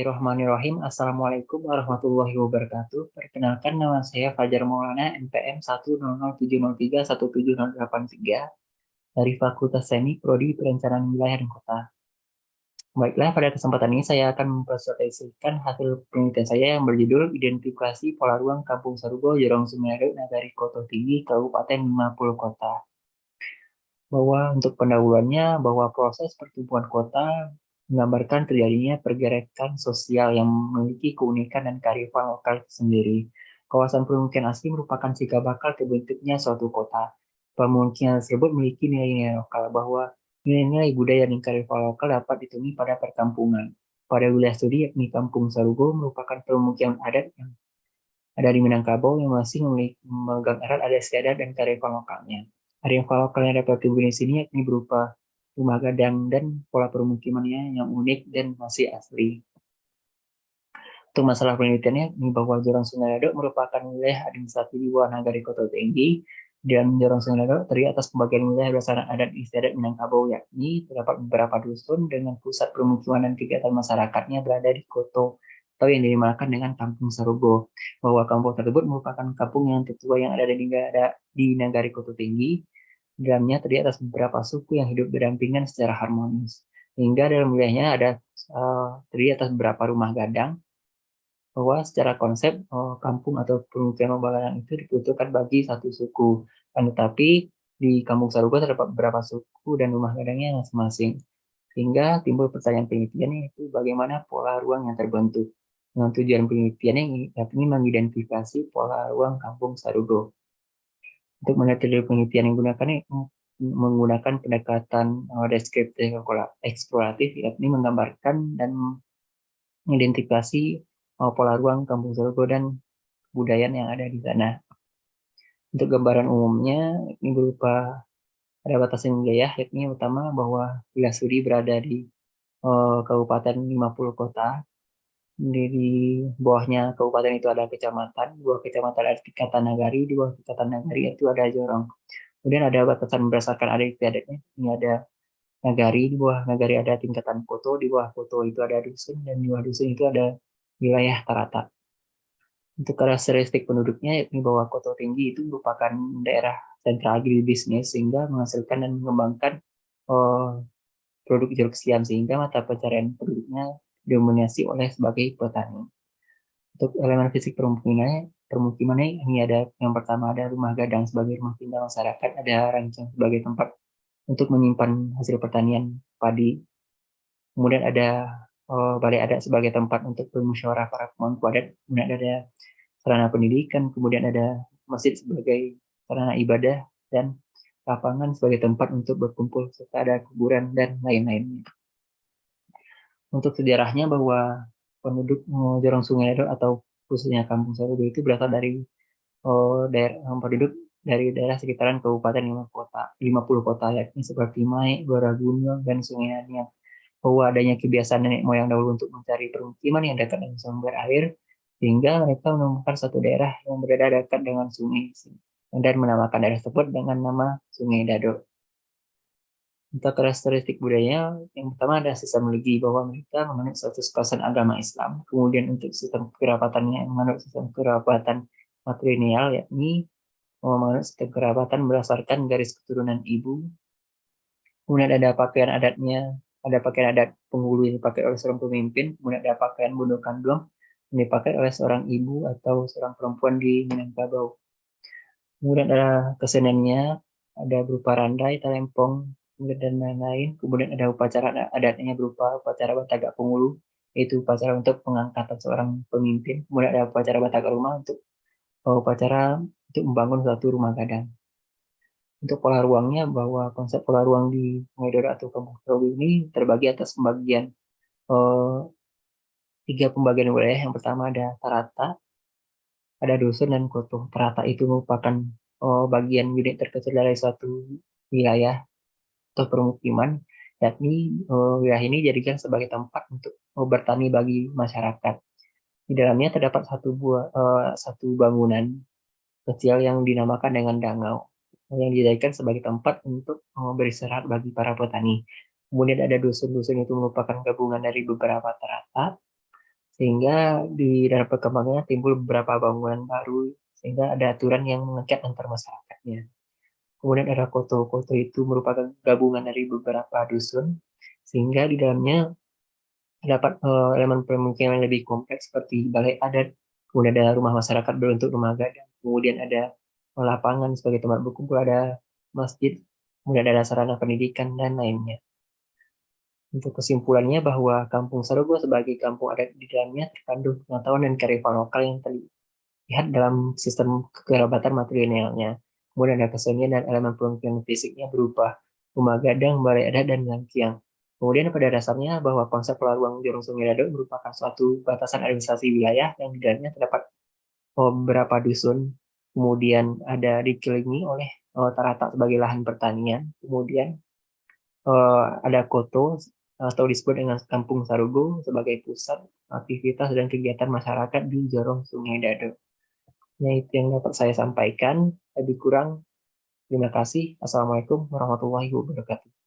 Bismillahirrahmanirrahim. Assalamualaikum warahmatullahi wabarakatuh. Perkenalkan, nama saya Fajar Maulana, NPM 10070317083 dari Fakultas Teknik Prodi Perencanaan Wilayah dan Kota. Baiklah, pada kesempatan ini saya akan mempresentasikan hasil penelitian saya yang berjudul Identifikasi Pola Ruang Kampung Sarugo, Jorong Sumeru, Nagari Koto Tinggi, Kabupaten 50 Kota. Bahwa untuk pendahuluannya, bahwa proses pertumbuhan kota menggambarkan terjadinya pergerakan sosial yang memiliki keunikan dan kearifan lokal sendiri. Kawasan permukiman asli merupakan cikal bakal terbentuknya suatu kota. Pemukiman tersebut memiliki nilai-nilai lokal, bahwa nilai-nilai budaya dan kearifan lokal dapat ditemui pada perkampungan. Pada wilayah studi, yakni Kampung Sarugo, merupakan pemukiman adat yang ada di Minangkabau yang masih memegang erat adat istiadat dan kearifan lokalnya. Kearifan lokal yang dapat tumbuh di sini yakni berupa rumah gadang dan pola permukimannya yang unik dan masih asli. Untuk masalah penelitiannya, ini bahwa Jorong Sungai Ladok merupakan wilayah administratif di bawah Nagari Koto Tinggi, dan Jorong Sungai Ladok terdiri atas pembagian wilayah berdasarkan adat istiadat Minangkabau, yakni terdapat beberapa dusun dengan pusat permukiman dan kegiatan masyarakatnya berada di Koto atau yang dinamakan dengan Kampung Sarugo. Bahwa kampung tersebut merupakan kampung yang tertua yang ada di Nagari Koto Tinggi. Di dalamnya terdiri atas beberapa suku yang hidup berdampingan secara harmonis. Hingga dalam wilayahnya ada terdiri atas beberapa rumah gadang, bahwa secara konsep kampung atau pemukiman Babakan itu diperuntukkan bagi satu suku. Tetapi di Kampung Sarugo terdapat beberapa suku dan rumah gadangnya masing-masing. Sehingga timbul pertanyaan penelitian, yaitu bagaimana pola ruang yang terbentuk. Dengan tujuan penelitian yang yakni mengidentifikasi pola ruang Kampung Sarugo. Untuk metode penelitian yang digunakan menggunakan pendekatan deskriptif eksploratif, yakni menggambarkan dan mengidentifikasi pola ruang Kampung Sarugo dan kebudayaan yang ada di sana. Untuk gambaran umumnya, ini berupa ada batasan wilayah, yakni yang pertama bahwa wilayah studi berada di Kabupaten 50 Kota. Di bawahnya kabupaten itu ada kecamatan, di bawah kecamatan ada tingkatan nagari, di bawah tingkatan nagari itu ada jorong. Kemudian ada batasan berdasarkan adat istiadatnya. Ini ada nagari, di bawah nagari ada tingkatan koto, di bawah koto itu ada dusun, dan di bawah dusun itu ada wilayah tarata. Untuk karakteristik penduduknya, yakni bahwa Koto Tinggi itu merupakan daerah sentra agribisnis sehingga menghasilkan dan mengembangkan uh, produk jeruk siam, sehingga mata pencarian penduduknya didominasi oleh sebagai petani. Untuk elemen fisik permukimannya ini ada yang pertama ada rumah gadang sebagai rumah tinggal masyarakat, ada ranjang sebagai tempat untuk menyimpan hasil pertanian padi, kemudian ada balai adat sebagai tempat untuk bermusyawarah para pemangku adat, kemudian ada sarana pendidikan, kemudian ada masjid sebagai sarana ibadah, dan lapangan sebagai tempat untuk berkumpul, serta ada kuburan dan lain-lainnya. Untuk sejarahnya, bahwa penduduk Jorong Sungai Ledok atau khususnya Kampung Sarugo itu berasal dari daerah penduduk dari daerah sekitaran Kabupaten 50 kota, yakni seperti Mae, Baragunung, dan Sungai Naniang. Bahwa adanya kebiasaan nenek moyang dahulu untuk mencari permukiman yang dekat dengan sumber air, sehingga mereka menemukan satu daerah yang berada dekat dengan sungai dan menamakan daerah tersebut dengan nama Sungai Dado. Untuk karakteristik budaya, yang pertama ada sistem religi, bahwa mereka menganut suatu kekuasaan agama Islam. Kemudian untuk sistem kerabatannya menganut sistem kerabatan matrilineal, yakni menganut sistem kerabatan berdasarkan garis keturunan ibu. Kemudian ada pakaian adatnya, ada pakaian adat penghulu yang dipakai oleh seorang pemimpin, kemudian ada pakaian bundu kandung yang dipakai oleh seorang ibu atau seorang perempuan di Minangkabau. Kemudian ada keseniannya, ada berupa randai, talempong, dan lain-lain. Kemudian ada upacara adatnya berupa upacara Batagak Pengulu, yaitu upacara untuk pengangkatan seorang pemimpin. Kemudian ada upacara Batagak Rumah untuk upacara untuk membangun suatu rumah gadang. Untuk pola ruangnya, bahwa konsep pola ruang di Maidora atau Kampung Sarugo ini terbagi atas pembagian eh, tiga pembagian wilayah. Yang pertama ada tarata, ada dusun, dan koto. Tarata itu merupakan bagian unit terkecil dari suatu wilayah atau permukiman, yakni wilayah ini dijadikan sebagai tempat untuk bertani bagi masyarakat. Di dalamnya terdapat satu bangunan kecil yang dinamakan dengan dangau, yang dijadikan sebagai tempat untuk beristirahat bagi para petani. Kemudian ada dusun-dusun, itu merupakan gabungan dari beberapa tarata. Sehingga di dalam perkembangannya timbul beberapa bangunan baru, sehingga ada aturan yang mengikat antar masyarakatnya. Kemudian ada koto. Koto itu merupakan gabungan dari beberapa dusun, sehingga di dalamnya terdapat elemen pemukiman yang lebih kompleks seperti balai adat, kemudian ada rumah masyarakat berbentuk rumah gadang, kemudian ada lapangan sebagai tempat berkumpul, ada masjid, kemudian ada sarana pendidikan, dan lainnya. Untuk kesimpulannya bahwa Kampung Sarogo sebagai kampung adat di dalamnya terkandung pengetahuan dan kearifan lokal yang terlihat dalam sistem kekerabatan matrilinealnya. Kemudian ada kesenian dan elemen pemukiman fisiknya berupa rumah gadang, balai adat, dan langkiang. Kemudian pada dasarnya bahwa konsep Pelaruang Jorong Sungai Dado merupakan suatu batasan administrasi wilayah yang di dalamnya terdapat beberapa dusun, kemudian ada dikelilingi oleh Taratak sebagai lahan pertanian, kemudian ada Koto atau disebut dengan Kampung Sarugo sebagai pusat aktivitas dan kegiatan masyarakat di Jorong Sungai Dado. Nah, itu yang dapat saya sampaikan. Lebih kurang, terima kasih. Assalamualaikum warahmatullahi wabarakatuh.